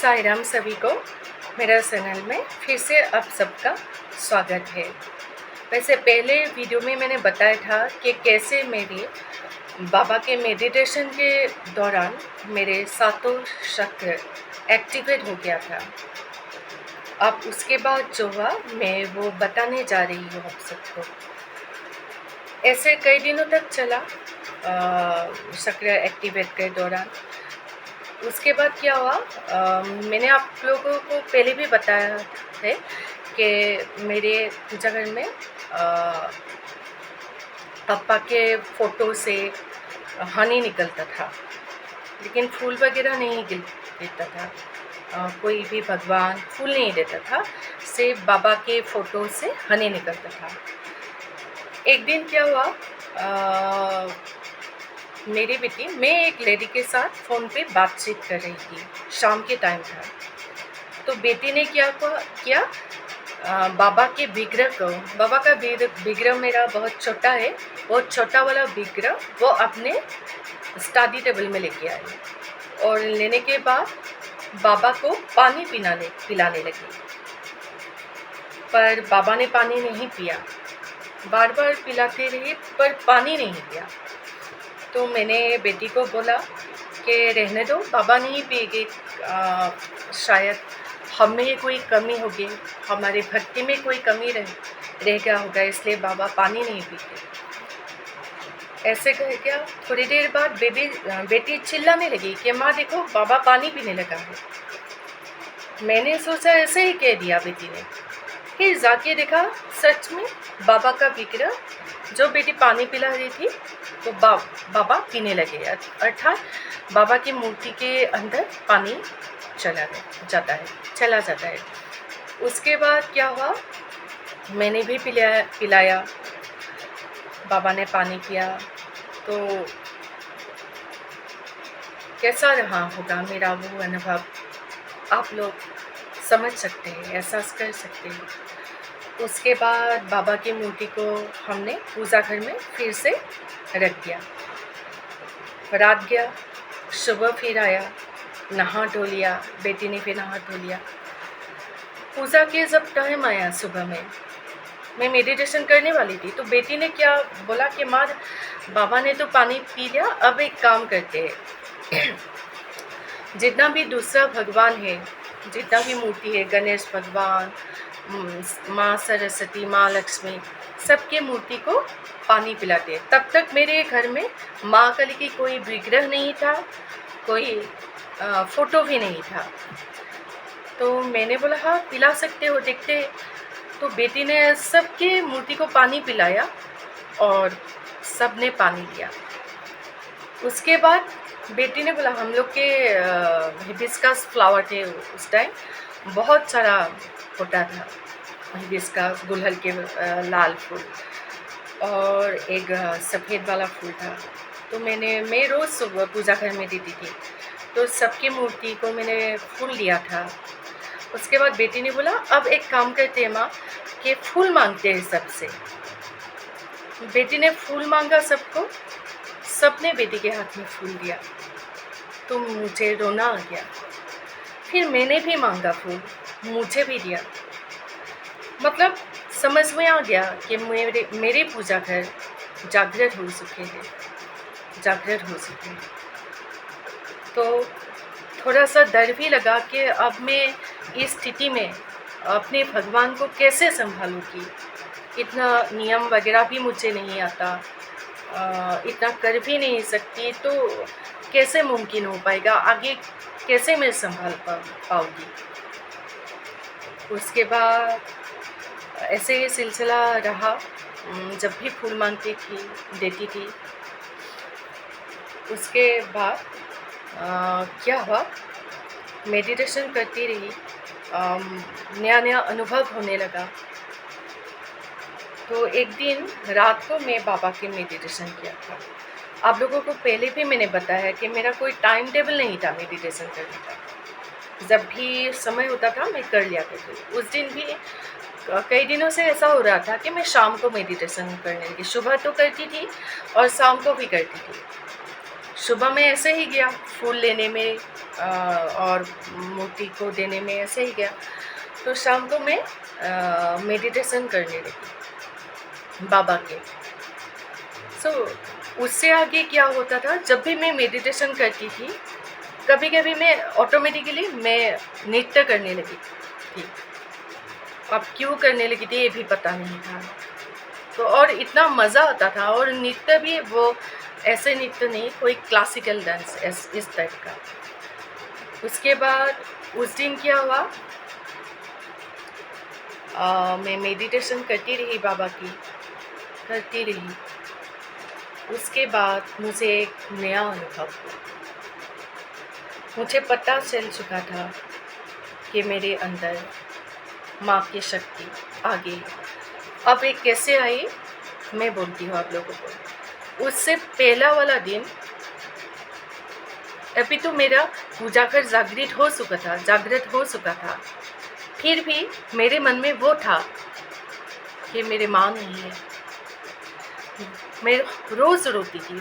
साई राम सभी को मेरा चैनल में फिर से आप सबका स्वागत है। वैसे पहले वीडियो में मैंने बताया था कि कैसे मेरे बाबा के मेडिटेशन के दौरान मेरे सातों चक्र एक्टिवेट हो गया था। अब उसके बाद जो हुआ मैं वो बताने जा रही हूँ आप सबको। ऐसे कई दिनों तक चला चक्र एक्टिवेट के दौरान। उसके बाद क्या हुआ, मैंने आप लोगों को पहले भी बताया है कि मेरे पूजा घर में पापा के फ़ोटो से हनी निकलता था, लेकिन फूल वगैरह नहीं गिरता था। कोई भी भगवान फूल नहीं देता था, सिर्फ बाबा के फ़ोटो से हनी निकलता था। एक दिन क्या हुआ, मेरी बेटी, मैं एक लेडी के साथ फ़ोन पे बातचीत कर रही थी, शाम के टाइम था। तो बेटी ने क्या किया, बाबा के विग्रह को, बाबा का विग्रह मेरा बहुत छोटा है, वो छोटा वाला विग्रह वो अपने स्टडी टेबल में लेके आई और लेने के बाद बाबा को पानी पिलाने लगी। पर बाबा ने पानी नहीं पिया, बार बार पिलाते रहे पर पानी नहीं पिया। तो मैंने बेटी को बोला कि रहने दो, बाबा नहीं पिएगे, शायद हम में कोई कमी होगी, हमारे भक्ति में कोई कमी रह गया होगा, इसलिए बाबा पानी नहीं पीते। ऐसे कह क्या थोड़ी देर बाद बेटी चिल्लाने लगी कि माँ देखो, बाबा पानी पीने लगा है। मैंने सोचा ऐसे ही कह दिया बेटी ने। फिर जाके देखा, सच में बाबा का विग्रह, जो बेटी पानी पिला रही थी, तो बाबा पीने लगे, अर्थात बाबा की मूर्ति के अंदर पानी चला जाता है। उसके बाद क्या हुआ, मैंने भी पिलाया, बाबा ने पानी पिया। तो कैसा रहा होगा मेरा वो अनुभव, आप लोग समझ सकते हैं, एहसास कर सकते हैं। उसके बाद बाबा की मूर्ति को हमने पूजा घर में फिर से रख दिया। रात गया, सुबह फिर आया, नहा धो लिया, बेटी ने फिर नहा धो लिया। पूजा के जब टाइम आया सुबह में, मैं मेडिटेशन करने वाली थी, तो बेटी ने क्या बोला कि माँ, बाबा ने तो पानी पी लिया, अब एक काम करते हैं, जितना भी दूसरा भगवान है, जितना भी मूर्ति है, गणेश भगवान, माँ सरस्वती, माँ लक्ष्मी, सबके मूर्ति को पानी पिलाते हैं। तब तक मेरे घर में माँ काली की कोई विग्रह नहीं था, कोई फ़ोटो भी नहीं था। तो मैंने बोला हाँ पिला सकते हो, देखते। तो बेटी ने सबके मूर्ति को पानी पिलाया और सब ने पानी लिया। उसके बाद बेटी ने बोला, हम लोग के हिबिस्कस फ्लावर थे उस टाइम, बहुत सारा होता था हिबिस्कस, गुड़हल के लाल फूल, और एक सफ़ेद वाला फूल था। तो मैं रोज़ सुबह पूजा घर में देती थी, तो सबकी मूर्ति को मैंने फूल लिया था। उसके बाद बेटी ने बोला, अब एक काम करते हैं माँ, कि फूल मांगते हैं सबसे। बेटी ने फूल मांगा सबको, सबने बेटी के हाथ में फूल दिया। तो मुझे रोना आ गया। फिर मैंने भी मांगा फूल, मुझे भी दिया। मतलब समझ में आ गया कि मेरे पूजा घर जागृत हो चुके हैं। तो थोड़ा सा डर भी लगा कि अब मैं इस स्थिति में अपने भगवान को कैसे संभालूँगी। इतना नियम वगैरह भी मुझे नहीं आता, इतना कर भी नहीं सकती, तो कैसे मुमकिन हो पाएगा, आगे कैसे मैं संभाल पाऊँगी। उसके बाद ऐसे ही सिलसिला रहा, जब भी फूल मांगती थी देती थी। उसके बाद क्या हुआ, मेडिटेशन करती रही, नया अनुभव होने लगा। तो एक दिन रात को मैं बाबा के मेडिटेशन किया था। आप लोगों को पहले भी मैंने बताया कि मेरा कोई टाइम टेबल नहीं था मेडिटेशन करने का, जब भी समय होता था मैं कर लिया करती। उस दिन भी कई दिनों से ऐसा हो रहा था कि मैं शाम को मेडिटेशन करने लगी। सुबह तो करती थी और शाम को भी करती थी। सुबह में ऐसे ही गया फूल लेने में और मूर्ति को देने में ऐसे ही गया। तो शाम को मैं मेडिटेशन करने लगी बाबा के। सो उससे आगे क्या होता था, जब भी मैं मेडिटेशन करती थी कभी कभी मैं ऑटोमेटिकली मैं नृत्य करने लगी थी। अब क्यों करने लगी थी ये भी पता नहीं था। तो और इतना मज़ा आता था, और नृत्य भी वो ऐसे नृत्य नहीं, कोई क्लासिकल डांस इस टाइप का। उसके बाद उस दिन क्या हुआ, मैं मेडिटेशन करती रही बाबा की, करती रही। उसके बाद मुझे एक नया अनुभव हुआ। मुझे पता चल चुका था कि मेरे अंदर माँ की शक्ति आ गई। अब ये कैसे आई मैं बोलती हूँ आप लोगों को। उससे पहला वाला दिन अभी तो मेरा पूजा कर जागृत हो चुका था, फिर भी मेरे मन में वो था कि मेरे माँ नहीं है। मैं रोज़ रोती थी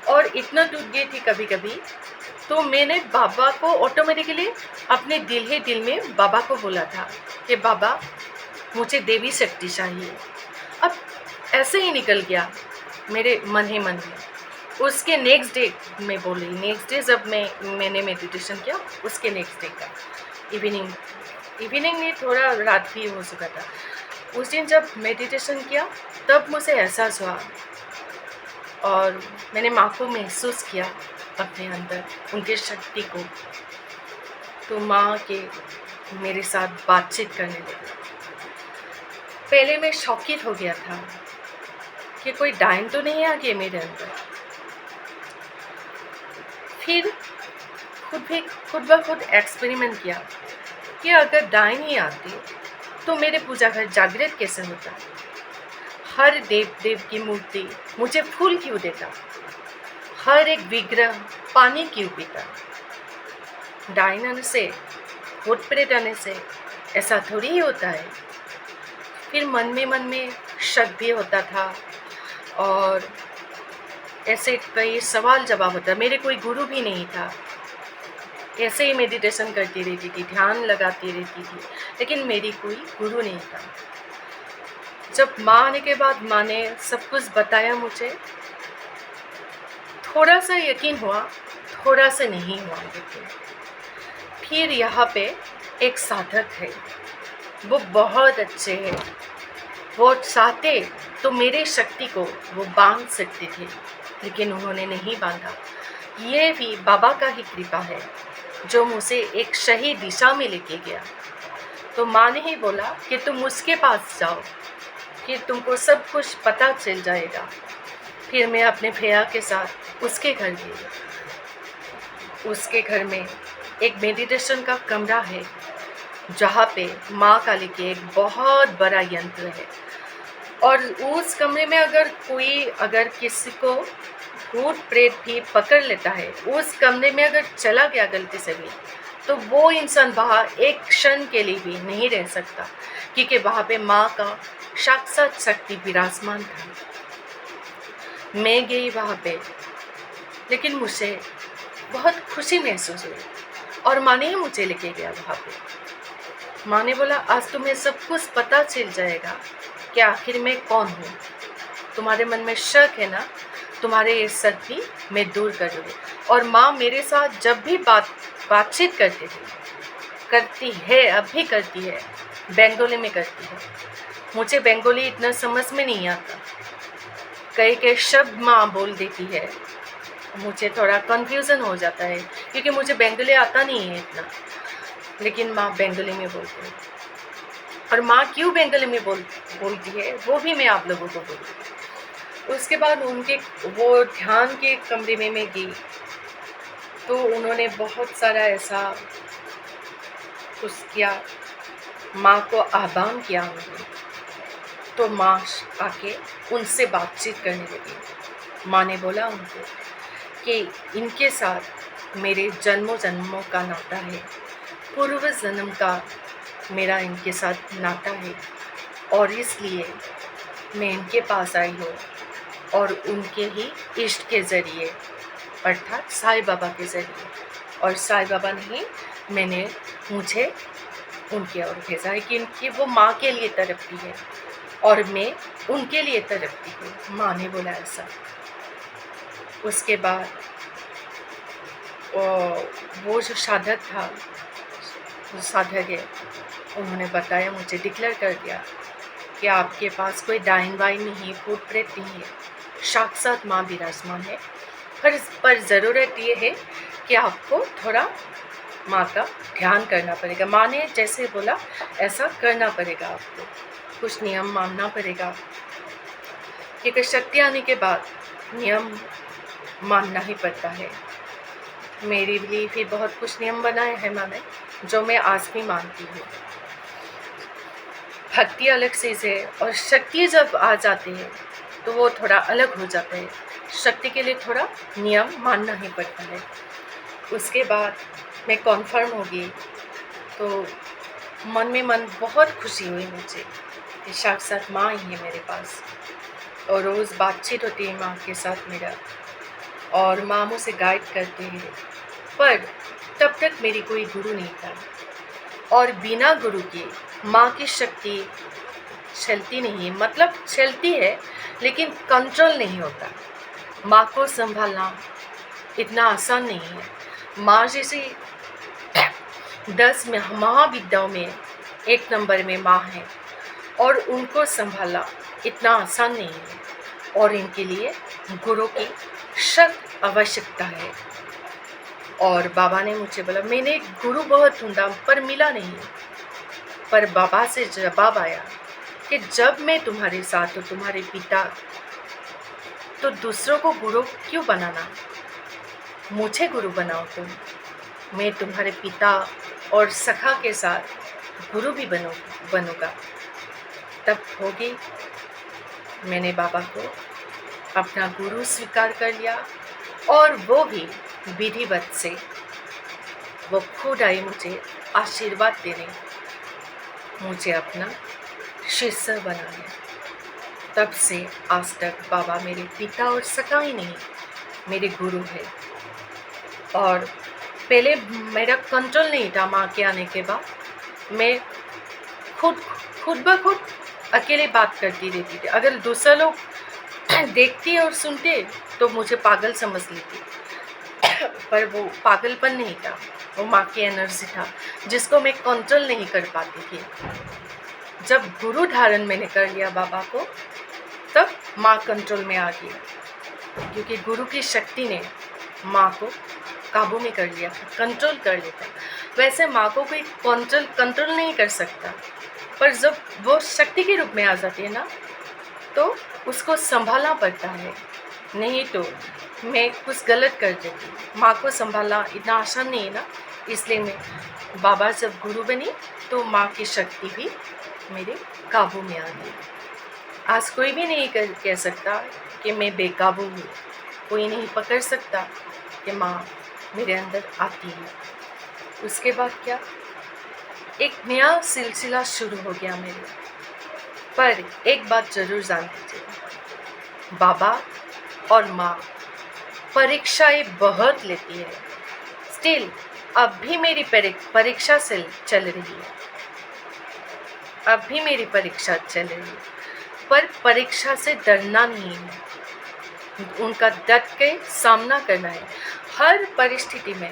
और इतना टूट गई थी कभी कभी। तो मैंने बाबा को ऑटोमेटिकली अपने दिल में बाबा को बोला था कि बाबा मुझे देवी शक्ति चाहिए। अब ऐसे ही निकल गया मेरे मन ही मन में। उसके नेक्स्ट डे मैं बोली, नेक्स्ट डे जब मैंने मेडिटेशन किया, उसके नेक्स्ट डे का इवनिंग में थोड़ा रात भी हो चुका था। उस दिन जब मेडिटेशन किया तब मुझे एहसास हुआ और मैंने माँ को महसूस किया अपने अंदर, उनके शक्ति को। तो माँ के मेरे साथ बातचीत करने लगी। पहले मैं शॉकित हो गया था कि कोई डायन तो नहीं आ गया मेरे अंदर। फिर खुद ब खुद एक्सपेरिमेंट किया कि अगर डायन ही आती तो मेरे पूजा घर जागृत कैसे होता, हर देव की मूर्ति मुझे फूल क्यों देता, हर एक विग्रह पानी क्यों पीता। डायन आने से, भूत प्रेत आने से ऐसा थोड़ी ही होता है। फिर मन में शक भी होता था और ऐसे कई सवाल जवाब होता। मेरे कोई गुरु भी नहीं था, ऐसे ही मेडिटेशन करती रहती थी, ध्यान लगाती रहती थी, लेकिन मेरी कोई गुरु नहीं था। जब माँ आने के बाद माँ ने सब कुछ बताया मुझे, थोड़ा सा यकीन हुआ, थोड़ा सा नहीं हुआ। लेकिन फिर यहाँ पे एक साधक है, वो बहुत अच्छे हैं। वो चाहते तो मेरे शक्ति को वो बांध सकते थे, लेकिन उन्होंने नहीं बांधा। ये भी बाबा का ही कृपा है जो मुझे एक सही दिशा में लेके गया। तो माँ ने ही बोला कि तुम उसके पास जाओ, फिर तुमको सब कुछ पता चल जाएगा। फिर मैं अपने भैया के साथ उसके घर गई। उसके घर में एक मेडिटेशन का कमरा है जहाँ पे माँ काली के एक बहुत बड़ा यंत्र है, और उस कमरे में अगर किसी को भूत प्रेत भी पकड़ लेता है, उस कमरे में अगर चला गया गलती से भी, तो वो इंसान वहाँ एक क्षण के लिए भी नहीं रह सकता, क्योंकि वहाँ पे माँ का साक्षात शक्ति विराजमान था। मैं गई वहाँ पे, लेकिन मुझे बहुत खुशी महसूस हुई और माँ ने ही मुझे लेके गया वहाँ पे। माँ ने बोला आज तुम्हें सब कुछ पता चल जाएगा कि आखिर मैं कौन हूँ। तुम्हारे मन में शक है ना, तुम्हारे ये शक भी मैं दूर कर दूँगी। और माँ मेरे साथ जब भी बातचीत करती है, अब भी करती है, बंगाली में करती है। मुझे बंगाली इतना समझ में नहीं आता, कई शब्द माँ बोल देती है, मुझे थोड़ा कन्फ्यूज़न हो जाता है क्योंकि मुझे बंगाली आता नहीं है इतना, लेकिन माँ बंगाली में बोलती है। और माँ क्यों बंगाली में बोलती है वो भी मैं आप लोगों को बोलूँगी। उसके बाद उनके वो ध्यान के कमरे में मैं गई तो उन्होंने बहुत सारा ऐसा कुछ किया, माँ को आह्वान किया उन्होंने। तो माँ आके उनसे बातचीत करने लगी। माँ ने बोला उनको कि इनके साथ मेरे जन्मों का नाता है, पूर्व जन्म का मेरा इनके साथ नाता है, और इसलिए मैं इनके पास आई हूँ और उनके ही इष्ट के ज़रिए, अर्थात साईं बाबा के ज़रिए, और साईं बाबा ने ही मुझे उनकी ओर भेजा है कि वो माँ के लिए तड़पती है और मैं उनके लिए तड़पती हूँ। माँ ने बोला ऐसा। उसके बाद वो जो साधक था, जो साधक है, उन्होंने बताया, मुझे डिक्लेयर कर दिया कि आपके पास कोई डाइन वाइन नहीं है, भूत प्रेत नहीं है, साक्षात माँ विराजमान है। पर ज़रूरत ये है कि आपको थोड़ा माँ का ध्यान करना पड़ेगा। माँ ने जैसे बोला ऐसा करना पड़ेगा, आपको कुछ नियम मानना पड़ेगा, क्योंकि शक्ति आने के बाद नियम मानना ही पड़ता है। मेरे लिए भी बहुत कुछ नियम बनाए हैं मैंने, जो मैं आज भी मानती हूँ। भक्ति अलग चीज़ है और शक्ति जब आ जाती है तो वो थोड़ा अलग हो जाता है। शक्ति के लिए थोड़ा नियम मानना ही पड़ता है। उसके बाद मैं कॉन्फर्म होगी तो मन में बहुत खुशी हुई मुझे कि साक्षात माँ ही है मेरे पास, और रोज़ बातचीत होती है माँ के साथ मेरा, और माँ मुझे गाइड करते हैं। पर तब तक मेरी कोई गुरु नहीं था, और बिना गुरु के माँ की शक्ति चलती नहीं है। मतलब चलती है लेकिन कंट्रोल नहीं होता। माँ को संभालना इतना आसान नहीं है। माँ जैसी 10 महाविद्याओं में 1 नंबर में माँ है, और उनको संभालना इतना आसान नहीं है, और इनके लिए गुरु की सख्त आवश्यकता है। और बाबा ने मुझे बोला, मैंने गुरु बहुत ढूंढा पर मिला नहीं, पर बाबा से जवाब आया कि जब मैं तुम्हारे साथ हूँ, तुम्हारे पिता, तो दूसरों को गुरु क्यों बनाना, मुझे गुरु बनाओ तुम। मैं तुम्हारे पिता और सखा के साथ गुरु भी बनूंगा। तब होगी मैंने बाबा को अपना गुरु स्वीकार कर लिया, और वो भी विधिवत से। वो खुद आई मुझे आशीर्वाद देने, मुझे अपना शिष्य बनाने। तब से आज तक बाबा मेरे पिता और सखा ही नहीं, मेरे गुरु है। और पहले मेरा कंट्रोल नहीं था। माँ के आने के बाद मैं खुद ब खुद अकेले बात करती रहती थी। अगर दूसरे लोग देखते और सुनते तो मुझे पागल समझ लेती, पर वो पागलपन नहीं था, वो माँ की एनर्जी था जिसको मैं कंट्रोल नहीं कर पाती थी। जब गुरु धारण मैंने कर लिया बाबा को, तब माँ कंट्रोल में आ गई, क्योंकि गुरु की शक्ति ने माँ को काबू में कर लिया, कंट्रोल कर लेता। वैसे माँ को कोई कंट्रोल नहीं कर सकता, पर जब वो शक्ति के रूप में आ जाती है ना, तो उसको संभालना पड़ता है। नहीं तो मैं कुछ गलत कर देती। माँ को संभालना इतना आसान नहीं है ना, इसलिए मैं बाबा जब गुरु बनी तो माँ की शक्ति भी मेरे काबू में आ गई। आज कोई भी नहीं कह सकता कि मैं बेकाबू हूँ। कोई नहीं पकड़ सकता कि माँ मेरे अंदर आती है। उसके बाद क्या, एक नया सिलसिला शुरू हो गया मेरे। पर एक बात ज़रूर जान लीजिए, बाबा और माँ परीक्षाएं बहुत लेती है। स्टिल अब भी मेरी परीक्षा चल रही है। अब भी मेरी परीक्षा चल रही है, पर परीक्षा से डरना नहीं है, उनका डट के सामना करना है। हर परिस्थिति में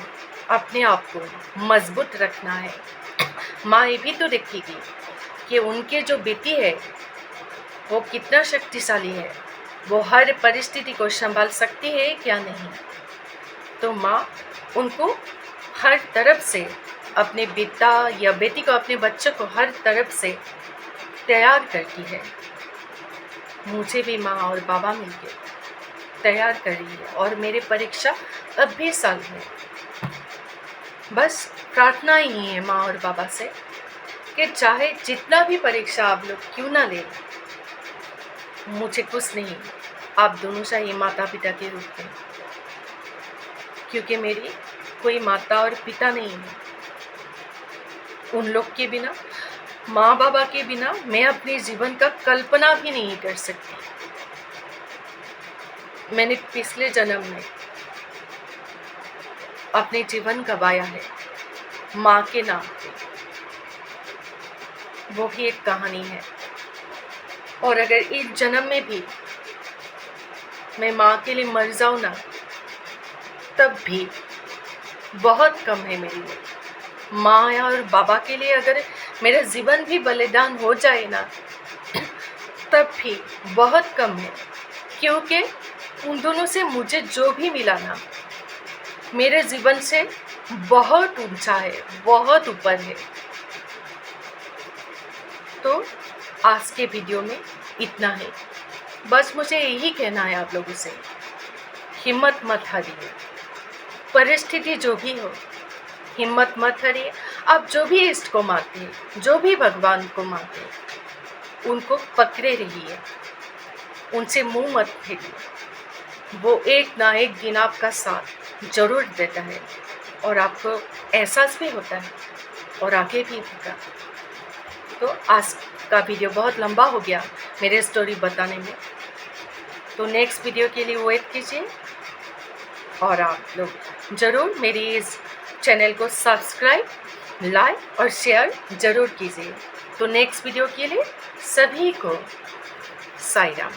अपने आप को मजबूत रखना है। माँ ये भी तो देखेगी कि उनके जो बेटी है वो कितना शक्तिशाली है, वो हर परिस्थिति को संभाल सकती है क्या नहीं। तो माँ उनको हर तरफ से, अपने बेटा या बेटी को, अपने बच्चे को हर तरफ से तैयार करती है। मुझे भी माँ और बाबा मिलकर तैयार कर रही है, और मेरे परीक्षा अब भी साल में। बस प्रार्थना ही है माँ और बाबा से कि चाहे जितना भी परीक्षा आप लोग क्यों ना ले, मुझे कुछ नहीं, आप दोनों चाहिए माता पिता के रूप में, क्योंकि मेरी कोई माता और पिता नहीं है। उन लोग के बिना, माँ बाबा के बिना मैं अपने जीवन का कल्पना भी नहीं कर सकती। मैंने पिछले जन्म में अपने जीवन गवाया है माँ के नाम पे, वो भी एक कहानी है। और अगर इस जन्म में भी मैं माँ के लिए मर जाऊँ ना, तब भी बहुत कम है मेरे लिए। माँ और बाबा के लिए अगर मेरा जीवन भी बलिदान हो जाए ना, तब भी बहुत कम है, क्योंकि उन दोनों से मुझे जो भी मिला ना, मेरे जीवन से बहुत ऊंचा है, बहुत ऊपर है। तो आज के वीडियो में इतना है। बस मुझे यही कहना है आप लोगों से, हिम्मत मत हारिए। परिस्थिति जो भी हो, हिम्मत मत हारिए। आप जो भी इष्ट को मानते हैं, जो भी भगवान को मानते हैं, उनको पकड़े रहिए, उनसे मुंह मत फेरिए। वो एक ना एक दिन आपका साथ जरूर देता है और आपको एहसास भी होता है और आगे भी होगा। तो आज का वीडियो बहुत लंबा हो गया मेरे स्टोरी बताने में, तो नेक्स्ट वीडियो के लिए वेट कीजिए। और आप लोग ज़रूर मेरी इस चैनल को सब्सक्राइब, लाइक और शेयर ज़रूर कीजिए। तो नेक्स्ट वीडियो के लिए सभी को साई राम।